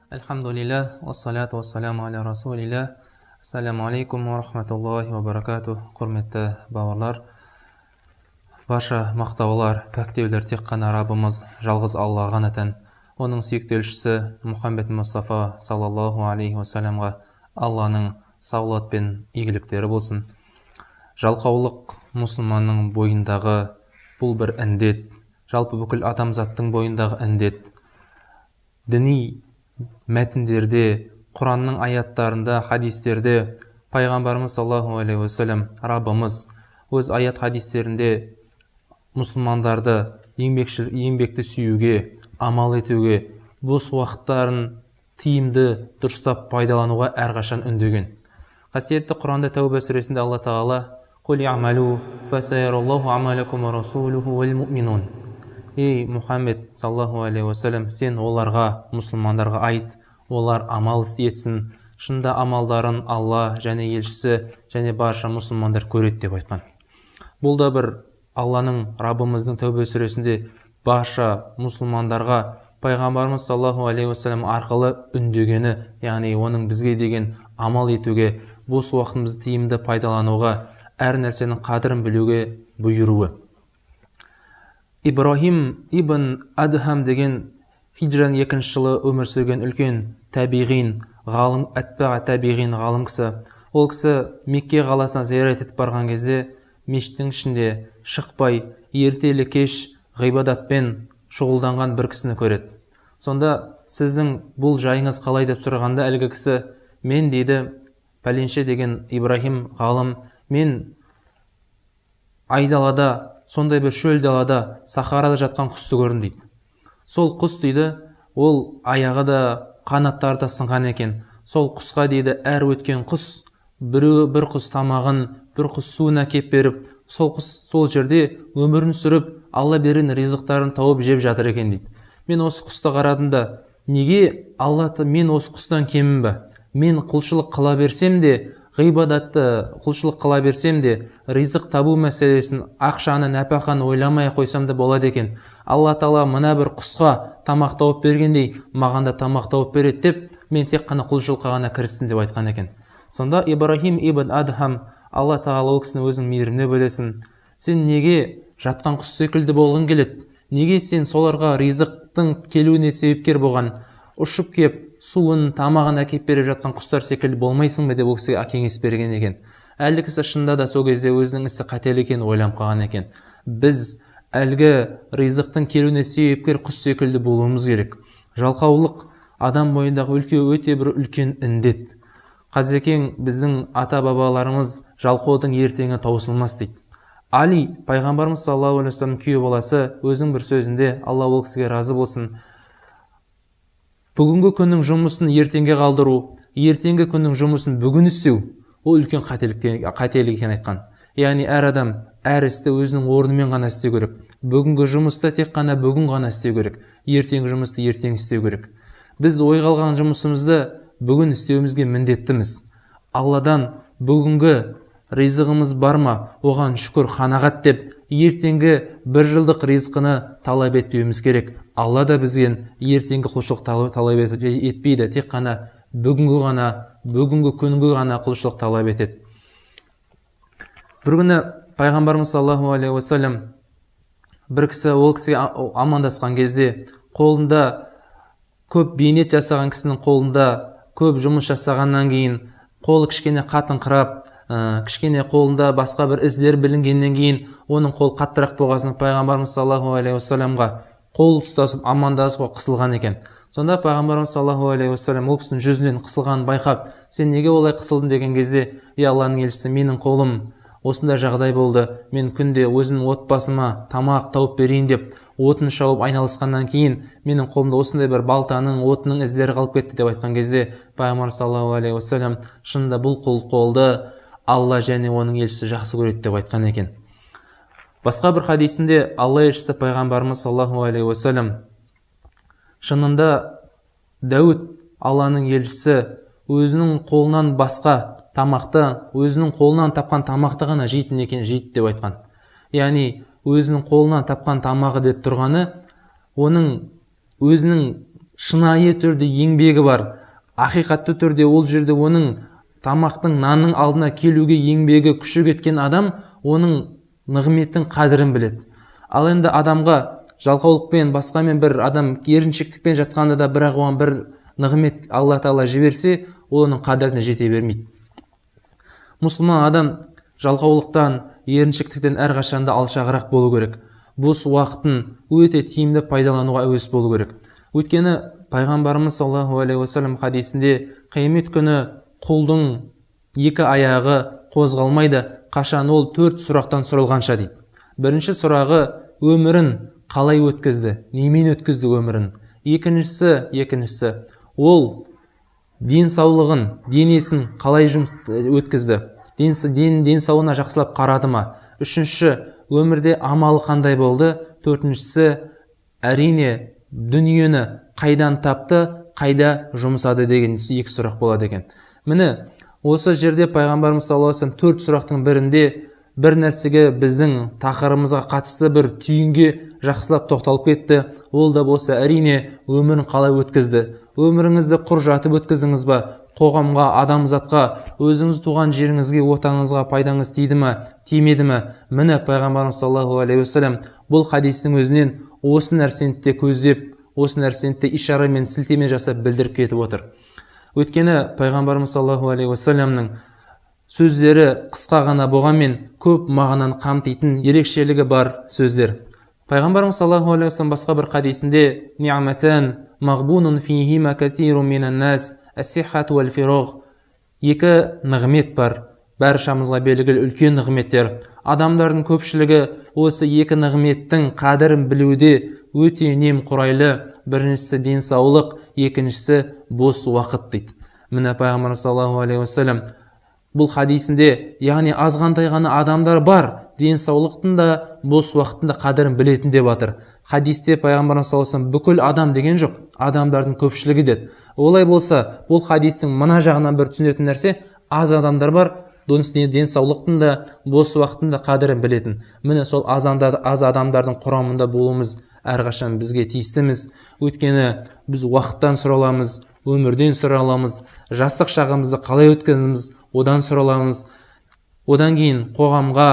Альхамдулилля, вассаляту вассаламу аля расулилля. Ассаламу алейкум ва рахматуллахи ва баракату. Құрметті бауырлар, барша мақтаулар, пәктеулер тек қана Раббымыз жалғыз Алла ғана тән. Оның сүйікті елшісі Мұхаммед Мұстафа саллаллаху алейхи уассаламға Алланың саулат пен игіліктері болсын. Жалқаулық мұсылманның бойындағы бұл бір індет, жалпы бүкіл адамзаттың бойындағы індет. Діни мәтіндерде, Құранның аяттарында, хадистерде пайғамбарымыз саллаллаху алейхи уассалам, Раббымыз өз аят хадистерінде мұсылмандарды еңбекті сүюге, амал етуге, бос уақыттарын тиімді дұрыстап пайдалануға әрқашан үндеген. Қасиетті Құранда Тәуба сүресінде Алла Тағала: "Қул иъмалу фасайараллаху амалакум ва расулуху вал муъминун". Ей Мұхаммед саллаллаху алейхи уассалам, сен оларға, мұсылмандарға айт, олар амал етсін. Шында амалдарын Алла және елшісі және барша мұсылмандар көреді деп айтқан. Бұл да бір Алланың, Раббымыздың Тәубе сүресінде барша мұсылмандарға пайғамбарымыз саллаллаху алейхи уассалам арқылы үндегені, яғни оның бізге деген амал етуге, бос уақытымызды тиімді пайдалануға, әр нәрсенің қадірін білуге бұйыруы. Ибрахим ибн Адхам деген хиджраның 2-ші жылы өмір сүрген үлкен табиғин, ғалым, әтбаға табиғин ғалым кісі. Ол кісі Мекке қаласына зиярат етіп барған кезде мешіттің ішінде шықпай, ертелі кеш ғибадатпен шұғылданған бір кісіні көреді. Сонда сіздің бұл жайыңыз қалай деп сұрағанда, әлгі кісі: "Мен", дейді, пәленше деген Ибрахим ғалым, "мен айдалада, сондай бір шөл далада, сахарада жатқан құсты көрдім", дейді. Сол құс, дейді, ол аяғы да, қанаттары да сынған екен. Сол құсқа, дейді, әр өткен құс бір құс тамағын, бір құс суын әкеп беріп, сол құс сол жерде өмірін сүріп, Алла берген ризықтарын тауып жеп жатыр екен, дейді. Мен осы құсты қарадым да, неге мен осы құстан кемім бе? Мен құлшылық қыла берсем де, ғибадатты құлшылық қыла берсем де, ризық табу мәселесін, ақшаны, нәпақаны ойламай қойсам да болады екен. Алла Тағала мына бір құсқа тамақ тауып бергендей, маған да тамақ тауып береді деп, мен тек қана құлшылыққа ғана кірістім деп айтқан екен. Сонда Ибрахим ибн Адхам, Алла Тағала ол кісіні өзінің мейіріміне бөлесін: "Сен неге жатқан құс секілді болғың келеді? Неге сен соларға ризықтың келуіне себепкер болған, ұшып кеп суын, тамағын әкеп беріп жатқан құстар секілді болмайсың ба?" деп ол кісіге кеңес берген екен. Әлгі кісі шынында да сол кезде өзінің ісі қателік екенін ойланып қалған екен. Біз әлгі ризықтың келуіне себепкер құс секілді болуымыз керек. Жалқаулық адам бойындағы өте бір үлкен індет. Қазекең, біздің ата-бабаларымыз жалқаудың ертеңі таусылмас дейді. Али, пайғамбарымыз саллаллаху алейхи уассалам күйеу баласы, өзінің бір сөзінде, Алла ол кісіге разы болсын, бүгінгі күннің жұмысын ертеңге қалдыру, ертеңгі күннің жұмысын бүгін істеу, ол үлкен қателік екенін айтқан. Яғни әр адам әр істі өзінің орнымен ғана істеу керек. Бүгінгі жұмысты тек қана бүгін ғана істеу керек. Ертеңгі жұмысты ертең істеу керек. Біз ойға алған жұмысымызды бүгін істеуімізге міндеттіміз. Алладан бүгінгі ризығымыз бар ма, оған шүкір, қанағат деп, ертеңгі бір жылдық ризқыны талап етпеуіміз керек. Алла да бізден ертеңгі құлшылық талап етпейді, тек қана бүгінгі күнгі ғана құлшылық талап етеді. Бір күні пайғамбарымыз саллаллаху алейхи уассалам бір кісі, ол кісіге амандасқан кезде, қолында көп бейнет жасаған кісінің қолында көп жұмыс жасағаннан кейін, қолы кішкене қатыңқырап, кішкене қолында басқа бір іздер білінгеннен кейін, оның қол қаттырақ болғасын пайғамбарымыз саллаллаху алейхи уассаламға қол ұстасып амандасуға қысылған екен. Сонда пайғамбарымыз саллаллаху алейхи уассалам ол кісінің жүзінен қысылғанын байқап: "Сен неге олай қысылдың?" деген кезде, "Ей Алланың елшісі, менің қолым осындай жағдай болды. Мен күнде өзімнің отбасыма тамақ тауып берейін деп отын шауып айналысқаннан кейін, менің қолымда осындай бір балтаның, отының іздері қалып кетті" деп айтқан кезде, пайғамбар саллаллаху алейхи уассалам шынында бұл қолды Алла және оның елшісі жақсы көреді деп айтқан екен. Басқа бір хадисінде Алла елшісі пайғамбарымыз саллаллаху алейхи уассалам: "Шынында Дәуд, Алланың елшісі, өзінің қолынан басқа тамақты, өзінің қолынан тапқан тамақты ғана жейтін екен, жейді" деп айтқан. Яғни өзінің қолынан тапқан тамағы деп тұрғаны, оның өзінің шынайы түрде еңбегі бар, ақиқатты түрде ол жерде оның тамақтың, нанның алдына келуге еңбегі, күші кеткен адам оның нығметтің қадірін біледі. Ал енді адамға жалқаулықпен, басқамен бір адам еріншектікпен жатқанда да бірақ оған бір нығмет Алла Тағала жіберсе, ол оның қадіріне жете бермейді. Мұсылман адам жалқаулықтан, еріншектіктен әрқашанда алшағырақ болу керек. Бос уақытын өте тиімді пайдалануға әуес болу керек. Өйткені пайғамбарымыз саллаллаху алейхи уассалам хадисінде қиямет күні құлдың екі аяғы қозғалмайды, қашан ол 4 сұрақтан сұралғанша дейді. Бірінші сұрағы өмірін қалай өткізді, немен өткізді өмірін. Екіншісі ол денсаулығын, денесін қалай өткізді, денсаулығына жақсылап қарады ма. Үшінші, өмірде амалы қандай болды. Төртіншісі, әрине дүниені қайдан тапты, қайда жұмсады деген 2 сұрақ болады екен. Міне осы жерде пайғамбарымыз саллаллаху алейхи вассалам 4 сұрақтың бірінде бір нәрсеге, біздің тақырыбымызға қатысты бір түйінге жақсылап тоқталып кетті. Ол да болса әрине өмірін қалай өткізді. Өміріңізді құр жатып өткіздіңіз ба? Қоғамға, адамзатқа, өзіңіз туған жеріңізге, отаныңызға пайдаңыз тиді ме, тимеді ме? Міне пайғамбарымыз саллаллаху алейхи уассалам бұл хадистің өзінен осы нәрсені де көздеп, осы нәрсені де ишара мен сілтеме жасап білдіріп кетіп отыр. Өйткені пайғамбарымыз саллаллаху алейхи уассаламның сөздері қысқа ғана болғанмен көп мағынаны қамтитын ерекшелігі бар сөздер. Пайғамбарымыз саллаллаху алейхи уассалам басқа бір хадисінде «Ниъматан мағбунун фихима катирун минан нас, ас-сиххату вал фирағ». 2 нығмет бар, баршамызға белгілі үлкен нығметтер. Адамдардың көпшілігі осы 2 нығметтің қадірін білуде өте немқұрайлы. Біріншісі денсаулық, екіншісі бос уақыт дейді. Міне пайғамбарымыз саллаллаху алейхи уассалам бұл хадисінде, яғни азғантай ғана адамдар бар, денсаулықтың да, бос уақыттың да қадірін білетін деп жатыр. Хадисте пайғамбарымыз саллаллаху алейхи уассалам бүкіл адам деген жоқ, адамдардың көпшілігі деді. Олай болса, бұл хадистің мына жағынан бір түсінетін нәрсе, аз адамдар бар, денсаулықтың да, бос уақыттың да қадірін білетін. Міне сол аз адамдардың құрамында болуымыз әрқашан бізге тиістіміз. Өйткені біз уақыттан сұраламыз, өмірден сұраламыз, жастық шағымызды қалай өткіземіз, одан сұраламыз. Одан кейін қоғамға,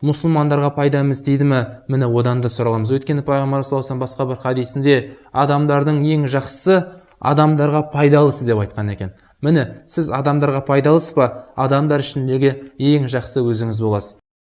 мұсылмандарға пайдамыз тиді ме, міне одан да сұраламыз. Өйткені пайғамбарымыз саллаллаху алейхи уассалам басқа бір хадисінде адамдардың ең жақсысы адамдарға пайдалысы деп айтқан екен. Міне сіз адамдарға пайдалысыз ба, адамдар ішіндегі ең жақсы өзіңіз боласыз.